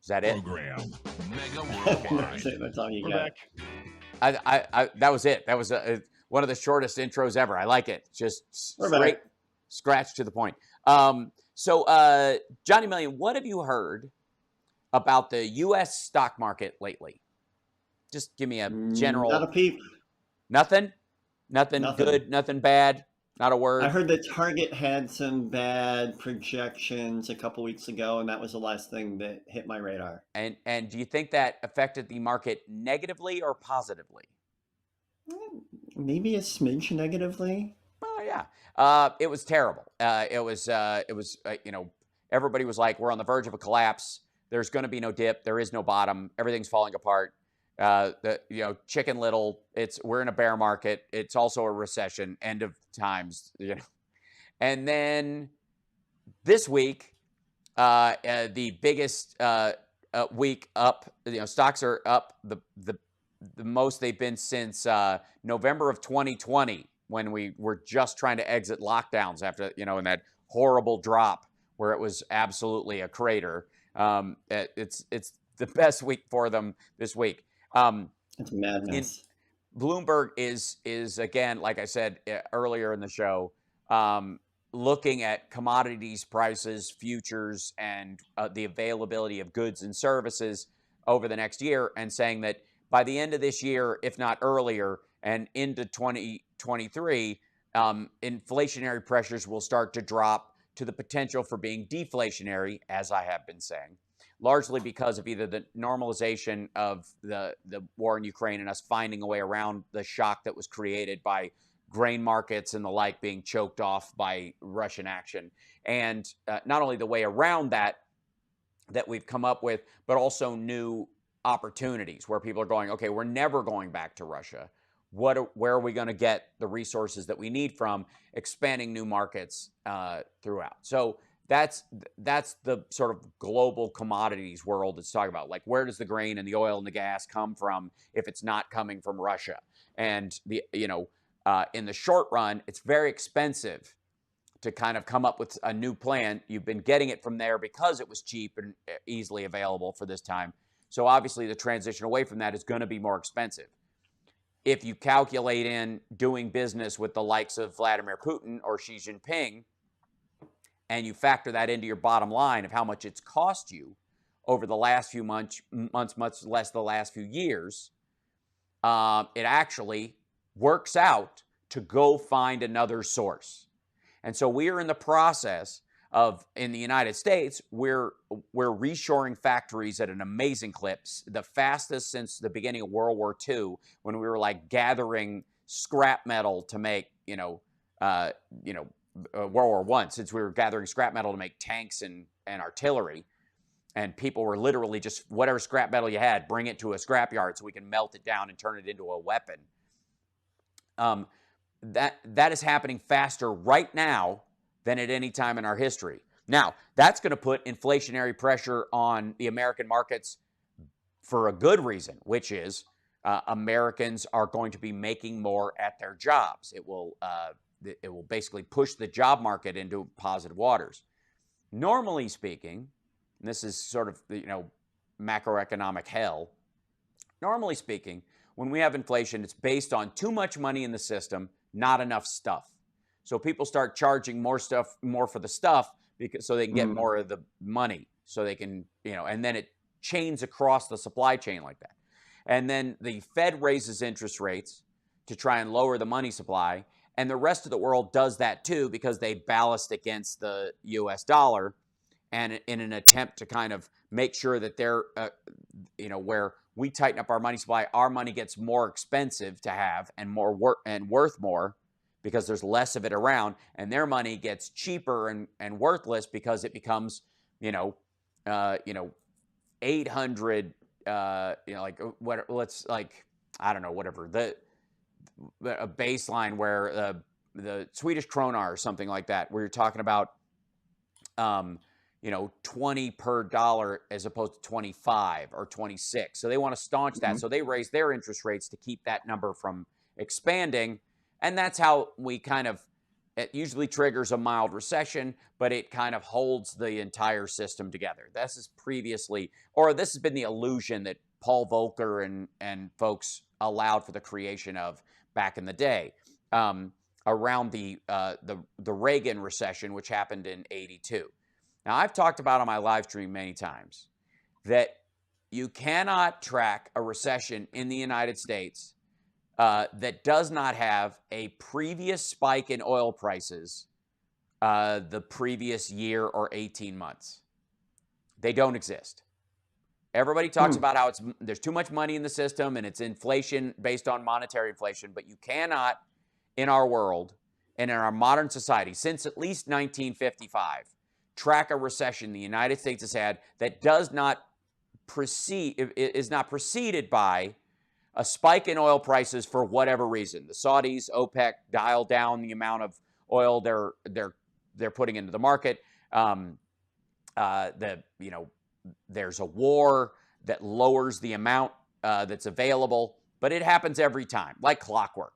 Is that it? Program. Mega That's worldwide. it. That's all you We're got. back. That was it. That was one of the shortest intros ever. I like it. Just We're straight, back. scratch to the point. So Johnny Million, what have you heard about the U.S. stock market lately? Just give me a general. Not a peep. Nothing good, nothing bad, not a word. I heard that Target had some bad projections a couple weeks ago, and that was the last thing that hit my radar. And do you think that affected the market negatively or positively? Maybe a smidge negatively. Oh yeah, it was terrible. It was everybody was like, we're on the verge of a collapse. There's going to be no dip. There is no bottom. Everything's falling apart. Chicken Little. We're in a bear market. It's also a recession. End of times. And then this week, the biggest week up. Stocks are up the most they've been since November of 2020, when we were just trying to exit lockdowns after in that horrible drop where it was absolutely a crater. It's the best week for them this week. It's madness. Bloomberg is again, like I said earlier in the show, looking at commodities prices, futures, and the availability of goods and services over the next year, and saying that by the end of this year, if not earlier, and into 2023, inflationary pressures will start to drop to the potential for being deflationary, as I have been saying, largely because of either the normalization of the war in Ukraine and us finding a way around the shock that was created by grain markets and the like being choked off by Russian action, and not only the way around that we've come up with, but also new opportunities where people are going, okay, we're never going back to Russia. Where are we going to get the resources that we need from? Expanding new markets throughout. So that's the sort of global commodities world it's talking about. Like, where does the grain and the oil and the gas come from if it's not coming from Russia? And in the short run, it's very expensive to kind of come up with a new plan. You've been getting it from there because it was cheap and easily available for this time. So obviously the transition away from that is going to be more expensive. If you calculate in doing business with the likes of Vladimir Putin or Xi Jinping, and you factor that into your bottom line of how much it's cost you over the last few months, much less the last few years, it actually works out to go find another source. And so we are in the process of, in the United States, we're reshoring factories at an amazing clip, the fastest since the beginning of World War II, when we were like gathering scrap metal to make, World War I, since we were gathering scrap metal to make tanks and artillery, and people were literally just, whatever scrap metal you had, bring it to a scrapyard so we can melt it down and turn it into a weapon. That is happening faster right now than at any time in our history. Now, that's going to put inflationary pressure on the American markets for a good reason, which is Americans are going to be making more at their jobs. It will basically push the job market into positive waters. Normally speaking, and this is sort of macroeconomic hell. Normally speaking, when we have inflation, it's based on too much money in the system, not enough stuff. So people start charging more for the stuff so they can get more of the money, so they can, and then it chains across the supply chain like that. And then the Fed raises interest rates to try and lower the money supply, and the rest of the world does that too because they ballast against the US dollar, and in an attempt to kind of make sure that they're, where we tighten up our money supply, our money gets more expensive to have and worth more, because there's less of it around, and their money gets cheaper and worthless because it becomes, 800, I don't know, whatever, a baseline where the Swedish krona or something like that, where you're talking about, 20 per dollar as opposed to 25 or 26. So they want to staunch that. So they raise their interest rates to keep that number from expanding. And that's how we kind of It usually triggers a mild recession, but it kind of holds the entire system together. This is previously, or this has been the illusion that Paul Volcker and folks allowed for the creation of back in the day, around the Reagan recession, which happened in '82. Now, I've talked about on my live stream many times that you cannot track a recession in the United States that does not have a previous spike in oil prices the previous year or 18 months. They don't exist. Everybody talks about how there's too much money in the system and it's inflation based on monetary inflation, but you cannot, in our world and in our modern society, since at least 1955, track a recession the United States has had that does not is not preceded by a spike in oil prices for whatever reason. The Saudis, OPEC, dial down the amount of oil they're putting into the market. There's a war that lowers the amount that's available, but it happens every time, like clockwork.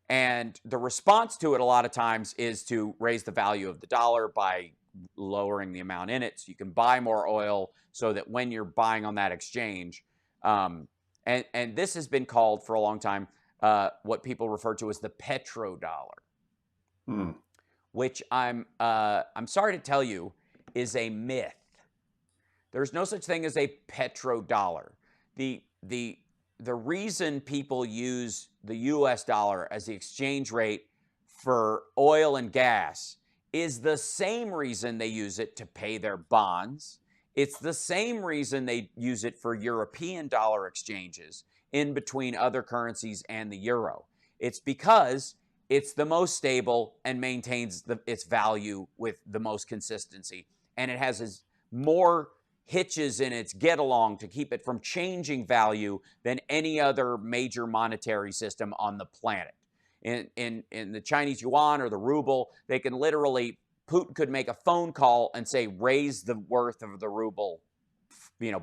And the response to it a lot of times is to raise the value of the dollar by lowering the amount in it so you can buy more oil so that when you're buying on that exchange, and this has been called for a long time what people refer to as the petrodollar, which I'm sorry to tell you is a myth. There's no such thing as a petrodollar. The reason people use the US dollar as the exchange rate for oil and gas is the same reason they use it to pay their bonds. It's the same reason they use it for European dollar exchanges in between other currencies and the euro. It's because it's the most stable and maintains its value with the most consistency. And it has more hitches in its get along to keep it from changing value than any other major monetary system on the planet. In the Chinese yuan or the ruble, they can literally, Putin could make a phone call and say, raise the worth of the ruble,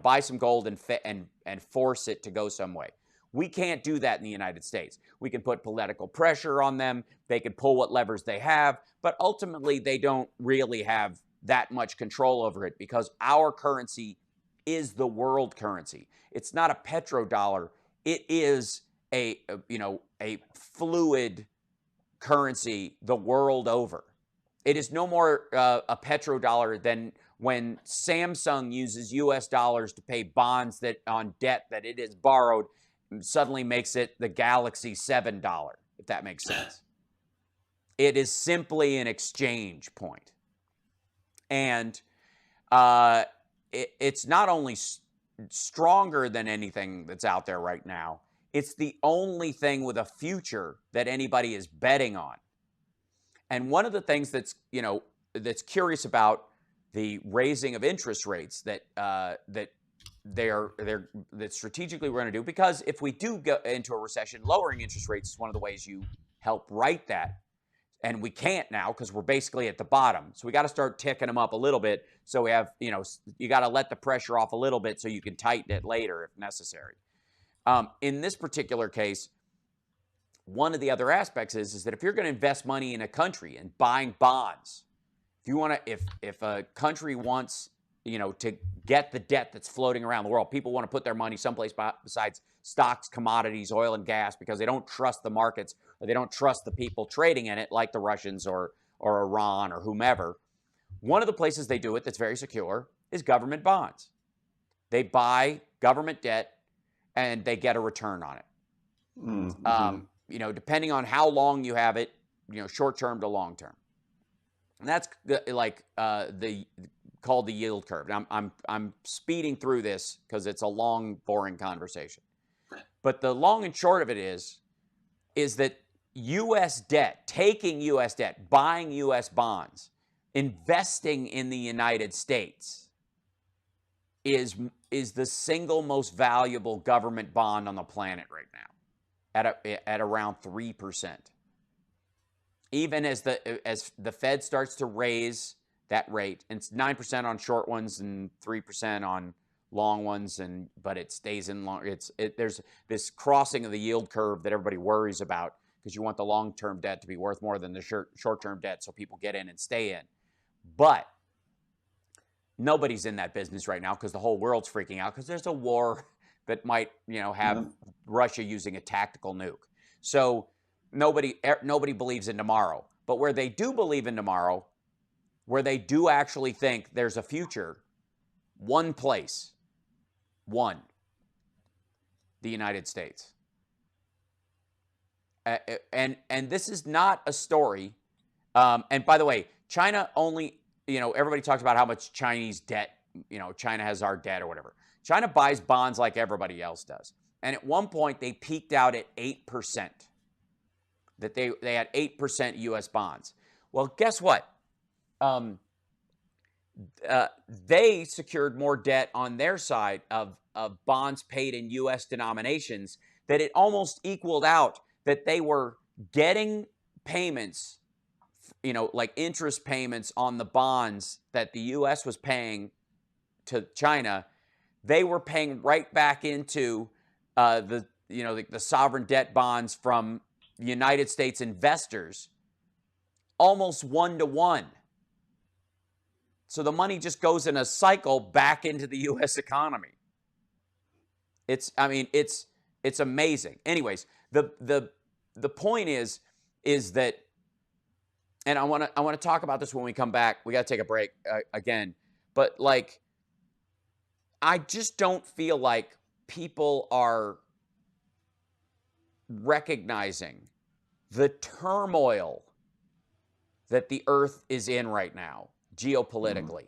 buy some gold and force it to go some way. We can't do that in the United States. We can put political pressure on them. They can pull what levers they have, but ultimately they don't really have that much control over it because our currency is the world currency. It's not a petrodollar. It is a fluid currency the world over. It is no more a petrodollar than when Samsung uses US dollars to pay bonds on debt that it has borrowed, suddenly makes it the Galaxy $7, if that makes sense. It is simply an exchange point. And it's not only stronger than anything that's out there right now, it's the only thing with a future that anybody is betting on. And one of the things that's curious about the raising of interest rates that strategically we're going to do, because if we do go into a recession, lowering interest rates is one of the ways you help right that. And we can't now because we're basically at the bottom. So we got to start ticking them up a little bit. So we have, you got to let the pressure off a little bit so you can tighten it later if necessary. In this particular case, one of the other aspects is that if you're going to invest money in a country and buying bonds, if a country wants, to get the debt that's floating around the world, people want to put their money someplace besides stocks, commodities, oil and gas, because they don't trust the markets or they don't trust the people trading in it, like the Russians or Iran or whomever. One of the places they do it that's very secure is government bonds. They buy government debt and they get a return on it. Mm-hmm. Depending on how long you have it, short term to long term. And that's called the yield curve. And I'm speeding through this because it's a long, boring conversation. But the long and short of it is that U.S. debt, taking U.S. debt, buying U.S. bonds, investing in the United States is the single most valuable government bond on the planet right now, at around 3%. Even as the Fed starts to raise that rate, and it's 9% on short ones and 3% on long ones, but it stays in long. There's this crossing of the yield curve that everybody worries about because you want the long-term debt to be worth more than the short-term debt so people get in and stay in. But nobody's in that business right now because the whole world's freaking out because there's a war that might, have Russia using a tactical nuke. So nobody believes in tomorrow. But where they do believe in tomorrow, where they do actually think there's a future, one place, the United States. And this is not a story. And by the way, China only, everybody talks about how much Chinese debt, China has our debt or whatever. China buys bonds like everybody else does. And at one point, they peaked out at 8%. That they had 8% U.S. bonds. Well, guess what? They secured more debt on their side of bonds paid in U.S. denominations that it almost equaled out that they were getting payments, like interest payments on the bonds that the U.S. was paying to China. They were paying right back into the sovereign debt bonds from United States investors, almost 1-to-1. So the money just goes in a cycle back into the U.S. economy. It's amazing. Anyways, the point is that, and I want to talk about this when we come back. We got to take a break again, but I just don't feel like people are recognizing the turmoil that the earth is in right now, geopolitically,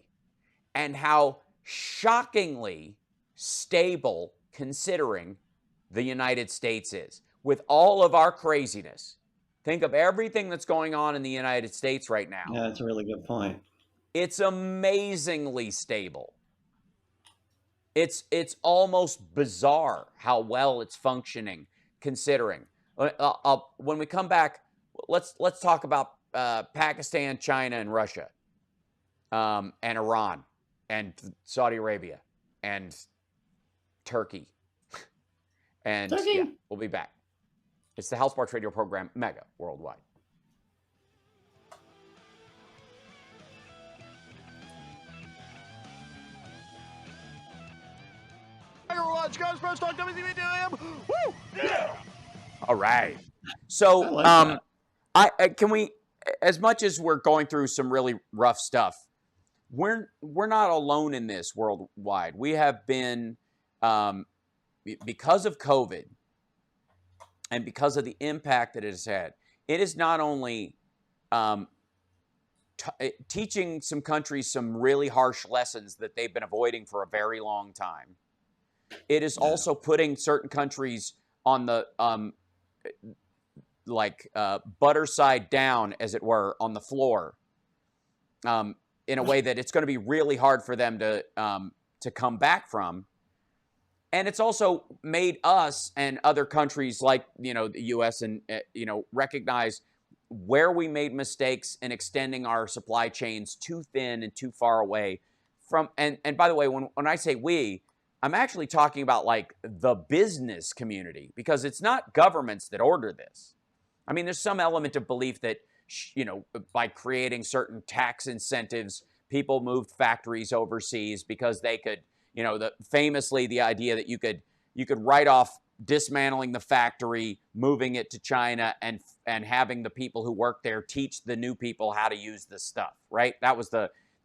and how shockingly stable, considering the United States is. With all of our craziness, think of everything that's going on in the United States right now. Yeah, that's a really good point. It's amazingly stable. It's almost bizarre how well it's functioning, considering. When we come back, let's talk about Pakistan, China, and Russia, and Iran, and Saudi Arabia, and Turkey. And yeah, we'll be back. It's the House Sparks Radio program, Mega Worldwide. Watch Guys Press Talk WCPT. Woo! Yeah! All right. So, can we, as much as we're going through some really rough stuff, we're not alone in this worldwide. We have been, because of COVID and because of the impact that it has had, it is not only teaching some countries some really harsh lessons that they've been avoiding for a very long time. It is also putting certain countries on the butter side down, as it were, on the floor, in a way that it's going to be really hard for them to come back from. And it's also made us and other countries like the U.S. and recognize where we made mistakes in extending our supply chains too thin and too far away from. And by the way, when I say we, I'm actually talking about like the business community, because it's not governments that order this. I mean, there's some element of belief that, by creating certain tax incentives, people moved factories overseas because they could, famously the idea that you could write off dismantling the factory, moving it to China, and having the people who work there teach the new people how to use the stuff, right? That was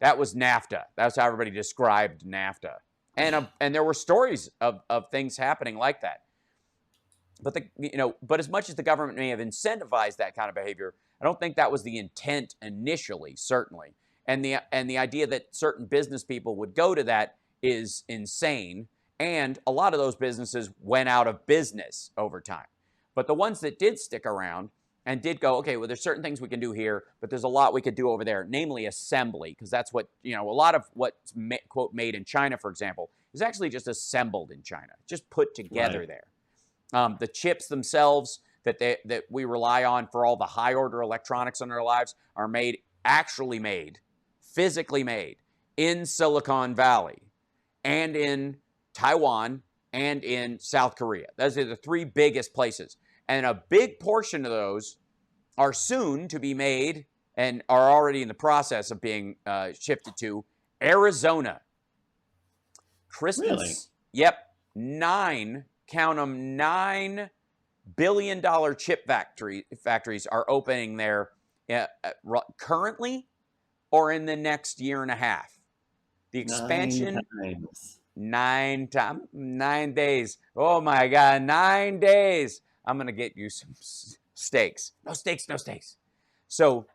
NAFTA. That's how everybody described NAFTA. And there were stories of things happening like that. But as much as the government may have incentivized that kind of behavior, I don't think that was the intent initially, certainly. And the idea that certain business people would go to that is insane. And a lot of those businesses went out of business over time. But the ones that did stick around and did go, okay, well, there's certain things we can do here, but there's a lot we could do over there, namely assembly, because that's what, a lot of what's, quote, made in China, for example, is actually just assembled in China, just put together there. The chips themselves that we rely on for all the high-order electronics in our lives are physically made in Silicon Valley and in Taiwan and in South Korea. Those are the three biggest places. And a big portion of those are soon to be made and are already in the process of being shifted to Arizona. Really? Yep, count them, $9 billion chip factories are opening there currently or in the next year and a half. The expansion, 9 times. 9 days. Oh my God, 9 days. I'm going to get you some steaks. No steaks, no steaks. So,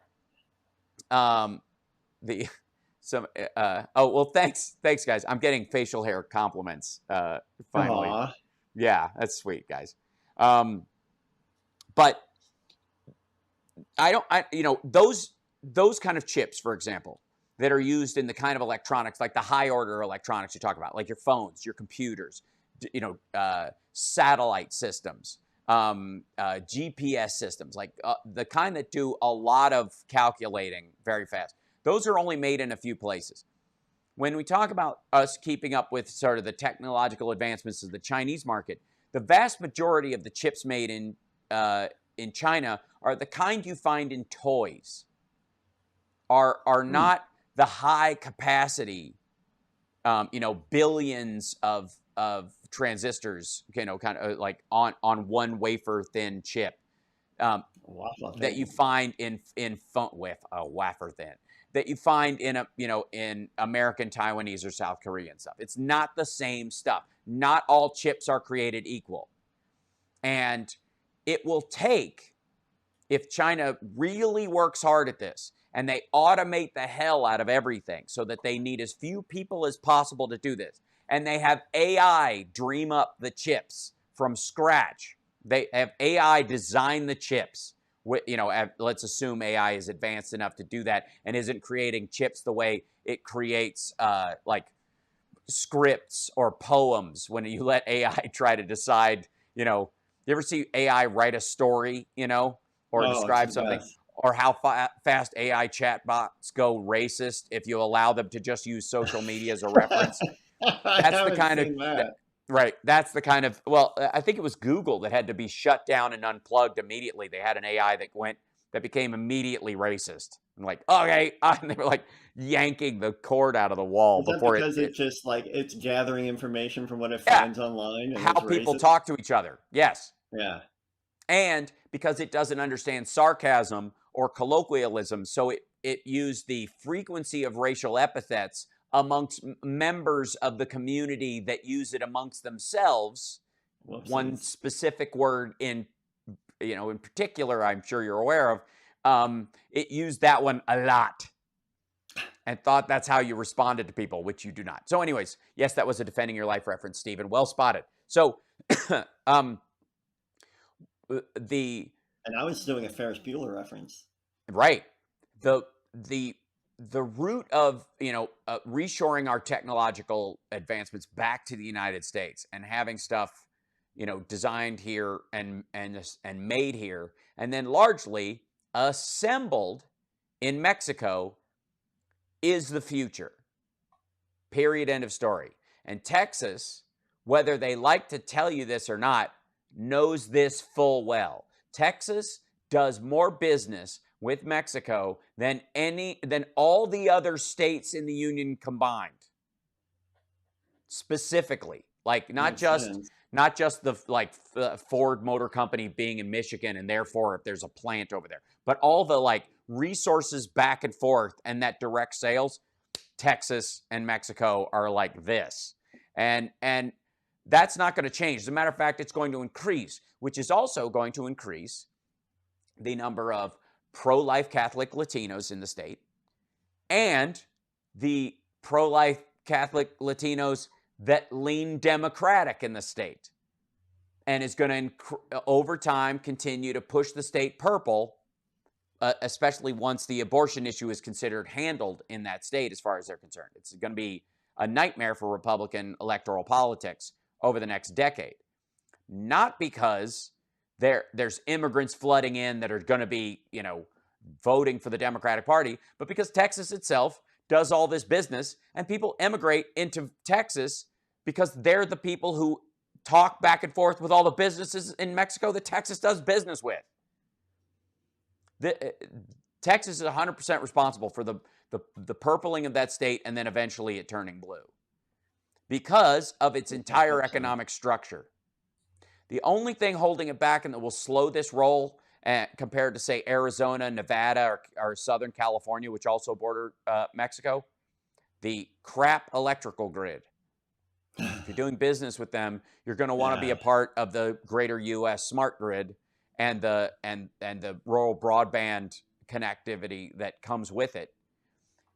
oh, well, thanks guys. I'm getting facial hair compliments finally. Aww. Yeah, that's sweet, guys. But those kind of chips, for example, that are used in the kind of electronics, like the high order electronics you talk about, like your phones, your computers, satellite systems, GPS systems, like the kind that do a lot of calculating very fast. Those are only made in a few places. When we talk about us keeping up with sort of the technological advancements of the Chinese market, the vast majority of the chips made in China are the kind you find in toys, are not the high capacity, billions of transistors, kind of like on one wafer thin chip that you find in phone with a wafer thin that you find in American, Taiwanese, or South Korean stuff. It's not the same stuff. Not all chips are created equal, and it will take, if China really works hard at this and they automate the hell out of everything so that they need as few people as possible to do this, and they have AI dream up the chips from scratch. They have AI design the chips. Let's assume AI is advanced enough to do that and isn't creating chips the way it creates like scripts or poems when you let AI try to decide, you ever see AI write a story, or describe something, or how fast AI chatbots go racist if you allow them to just use social media as a reference? That's the kind of right. That's the kind of, well, I think it was Google that had to be shut down and unplugged immediately. They had an AI that became immediately racist. I'm like, okay, and they were like yanking the cord out of the wall before because it's just like it's gathering information from what it Yeah, finds online and how it's people racist. talk to each other. Yes. Yeah. And because it doesn't understand sarcasm or colloquialism, so it used the frequency of racial epithets amongst members of the community that use it amongst themselves. Whoopsies. One specific word in particular, I'm sure you're aware of, it used that one a lot and thought that's how you responded to people, which you do not. So anyways, yes, that was a defending your life reference, Stephen. Well spotted. So and I was doing a Ferris Bueller reference. Right. The root of reshoring our technological advancements back to the United States and having stuff designed here and made here and then largely assembled in Mexico is the future. Period. End of story. And Texas, whether they like to tell you this or not, knows this full well. Texas does more business with Mexico than all the other states in the union combined. Specifically, like not just the Ford Motor Company being in Michigan and therefore if there's a plant over there, but all the resources back and forth and that direct sales, Texas and Mexico are like this. And that's not going to change. As a matter of fact, it's going to increase, which is also going to increase the number of pro-life Catholic Latinos in the state and the pro-life Catholic Latinos that lean Democratic in the state, and is going to, over time, continue to push the state purple, especially once the abortion issue is considered handled in that state as far as they're concerned. It's going to be a nightmare for Republican electoral politics over the next decade. Not because there's immigrants flooding in that are going to be, voting for the Democratic Party, but because Texas itself does all this business and people emigrate into Texas because they're the people who talk back and forth with all the businesses in Mexico that Texas does business with. Texas is 100% responsible for the purpling of that state and then eventually it turning blue because of its entire economic structure. The only thing holding it back and that will slow this roll compared to, say, Arizona, Nevada, or Southern California, which also border Mexico, the crap electrical grid. If you're doing business with them, you're going to want to be a part of the greater U.S. smart grid and the rural broadband connectivity that comes with it.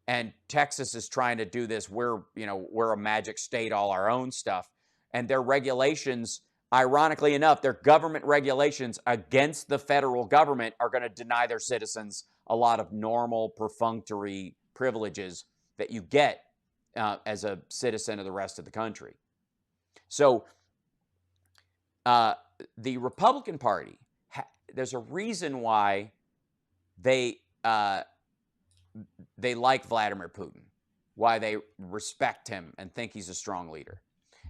And Texas is trying to do this. We're a magic state, all our own stuff. And their regulations, ironically enough, their government regulations against the federal government are going to deny their citizens a lot of normal perfunctory privileges that you get as a citizen of the rest of the country. So the Republican Party, there's a reason why they like Vladimir Putin, why they respect him and think he's a strong leader,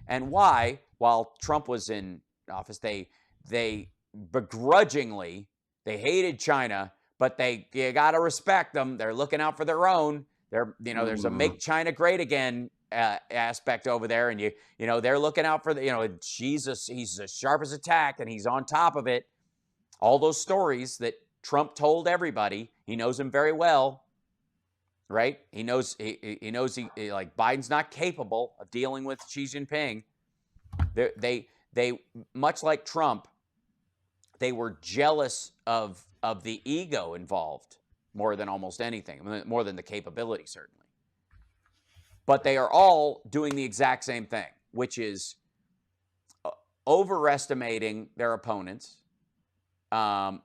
and why, while Trump was in office, they begrudgingly, they hated China, but you got to respect them. They're looking out for their own. There's a make China great again aspect over there, and they're looking out for he's as sharp as a tack, and he's on top of it. All those stories that Trump told everybody, he knows him very well, right? He knows like Biden's not capable of dealing with Xi Jinping. They much like Trump, they were jealous of the ego involved more than almost anything, more than the capability, certainly. But they are all doing the exact same thing, which is overestimating their opponents in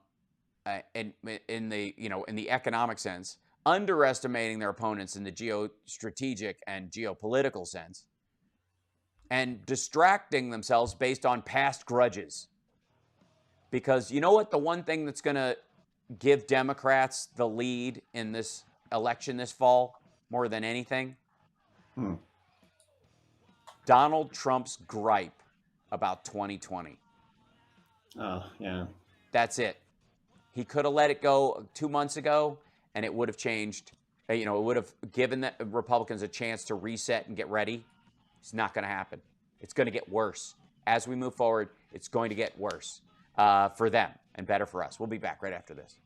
the economic sense, underestimating their opponents in the geostrategic and geopolitical sense, and distracting themselves based on past grudges. Because you know what? The one thing that's going to give Democrats the lead in this election this fall, more than anything, Donald Trump's gripe about 2020. Oh, yeah. That's it. He could have let it go 2 months ago, and it would have changed. It would have given the Republicans a chance to reset and get ready. It's not going to happen. It's going to get worse. As we move forward, it's going to get worse for them and better for us. We'll be back right after this.